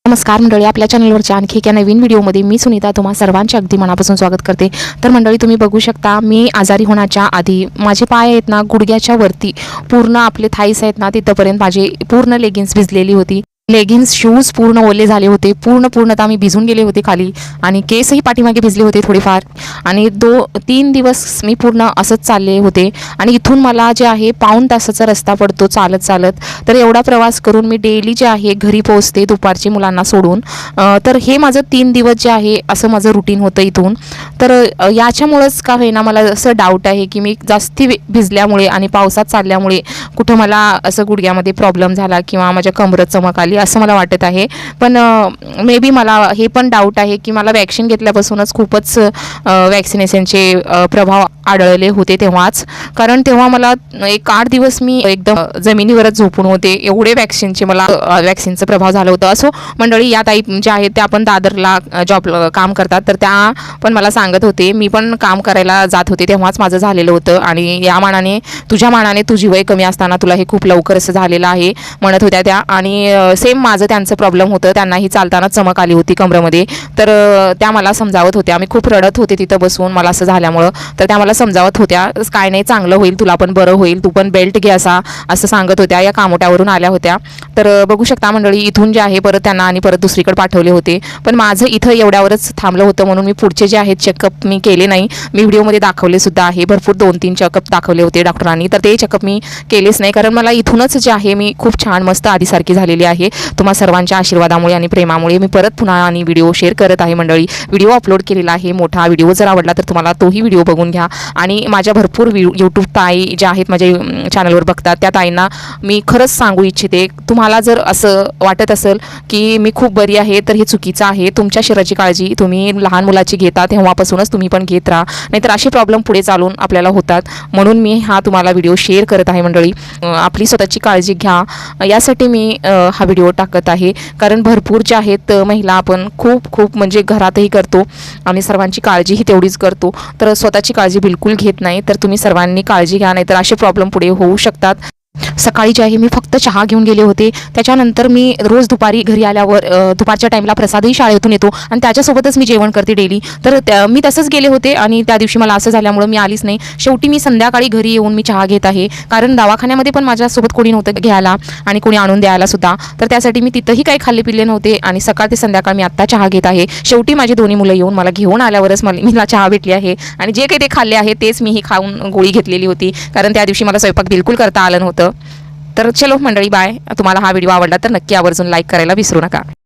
नमस्कार मंडळी, आपल्या चॅनलवरच्या आणखी एका नवीन व्हिडिओमध्ये मी सुनीता तुम्हा सर्वांचे अगदी मनापासून स्वागत करते। तर मंडळी, तुम्ही बघू शकता मी आजारी होण्याच्या आधी माझे पाय आहेत ना गुडघ्याच्या वरती पूर्ण आपले थाईस आहेत ना तिथपर्यंत माझे पूर्ण लेगिन्स भिजलेली होती। लेगिन्स शूज पूर्ण ओले झाले होते, पूर्णतः मी भिजून गेले होते खाली आणि केसही पाठीमागे भिजले होते थोडेफार। आणि 2-3 दिवस मी पूर्ण असंच चालले होते आणि इथून मला जे आहे पाऊण तासाचा रस्ता पडतो चालत चालत। तर एवढा प्रवास करून मी डेली जे आहे घरी पोहोचते दुपारची मुलांना सोडून। तर हे माझं 3 दिवस जे आहे असं माझं रुटीन होतं इथून। तर याच्यामुळेच का होईना मला असं डाऊट आहे की मी जास्ती भिजल्यामुळे आणि पावसात चालल्यामुळे कुठं मला असं गुडघ्यामध्ये प्रॉब्लेम झाला किंवा माझ्या कमरेत चमक आली असं मला वाटत आहे। पण मे बी मला हे पण डाऊट आहे की मला वॅक्सिन घेतल्यापासूनच खूपच वॅक्सिनेशनचे प्रभाव आढळले होते तेव्हाच। कारण तेव्हा मला 1-8 दिवस मी एकदम जमिनीवरच झोपून होते, एवढे वॅक्सिनचं प्रभाव झालं होतं। असो मंडळी, या ताई ज्या आहेत त्या पण दादरला जॉब काम करतात, तर त्या पण मला सांगत होते मी पण काम करायला जात होते तेव्हाच माझं झालेलं होतं आणि या मानाने तुझ्या मानाने तुझी वय कमी असताना तुला हे खूप लवकर असं झालेलं आहे म्हणत होत्या त्या। आणि सेम माझं त्यांचं प्रॉब्लेम होतं, त्यांनाही चालताना चमक आली होती कमरेमध्ये। तर त्या मला समजावत होत्या, मी खूप रडत होते तिथं बसून मला असं झाल्यामुळं। तर त्या मला समजावत होत्या काय नाही चांगलं होईल, तुला पण बरं होईल, तू पण बेल्ट घे असं सांगत होत्या। या कामोट्यावरून आल्या होत्या। तर बघू शकता मंडळी, इथून जे आहे परत त्यांना आणि परत दुसरीकडे पाठवले होते, पण माझं इथं एवढ्यावरच थांबलं होतं म्हणून मी पुढचे जे आहेत चेकअप मी केले नाही। मी व्हिडिओमध्ये दाखवले सुद्धा आहे, भरपूर 2-3 चेकअप दाखवले होते डॉक्टरांनी, तर ते चेकअप मी केलेच नाही कारण मला इथूनच जे आहे मी खूप छान मस्त आधीसारखी झालेली आहे तुम्हा सर्वांच्या आशीर्वादामुळे आणि प्रेमामुळे। मी परत पुन्हा आणि व्हिडिओ शेअर करत आहे मंडळी, व्हिडिओ अपलोड केलेला आहे मोठा। व्हिडिओ जर आवडला तर तुम्हाला तोही व्हिडिओ बघून घ्या। आणि माझ्या भरपूर यूट्यूब ताई ज्या आहेत माझ्या चॅनलवर बघतात त्या ताईंना मी खरंच सांगू इच्छिते, तुम्हाला जर असं वाटत असेल की मी खूप बरी आहे तर हे चुकीचं आहे। तुमच्या शरीराची काळजी तुम्ही लहान मुलाची घेता तेव्हापासूनच तुम्ही पण घेत राहा, नाहीतर असे प्रॉब्लेम पुढे चालून आपल्याला होतात। म्हणून मी हा तुम्हाला व्हिडिओ शेअर करत आहे मंडळी। आपली स्वतःची काळजी घ्या यासाठी मी हा व्हिडिओ टाकत आहे, कारण भरपूर जे आहेत महिला आपण खूप म्हणजे घरातही करतो आणि सर्वांची काळजीही तेवढीच करतो, तर स्वतःची काळजी बिलकुल घेत नाही। तर तुम्ही सर्वांनी काळजी घ्या, नाहीतर असे प्रॉब्लेम पुढे होऊ शकतात। सकाळी जे आहे मी फक्त चहा घेऊन गेले होते, त्याच्यानंतर मी रोज दुपारी घरी आल्यावर दुपारच्या टाईमला प्रसादही शाळेतून येतो आणि त्याच्यासोबतच मी जेवण करते डेली। तर मी तसंच गेले होते आणि त्या दिवशी मला असं झाल्यामुळं मी आलीच नाही। शेवटी मी संध्याकाळी घरी येऊन मी चहा घेत आहे, कारण दवाखान्यामध्ये पण माझ्यासोबत कोणी नव्हतं घ्यायला आणि कोणी आणून द्यायला सुद्धा, तर त्यासाठी मी तिथंही काही खाल्ले पिल्ले नव्हते आणि सकाळ ते संध्याकाळ मी आत्ता चहा घेत आहे। शेवटी माझे दोन्ही मुलं येऊन मला घेऊन आल्यावरच मला चहा भेटली आहे आणि जे काही ते खाल्ले आहे तेच मी ही खाऊन गोळी घेतलेली होती, कारण त्या दिवशी मला स्वयंपाक बिलकुल करता आलं नव्हतं। तर चलो मंडळी, बाय। तुम्हाला हा व्हिडिओ आवडला तर नक्की आवर्जून लाईक करायला विसरू नका।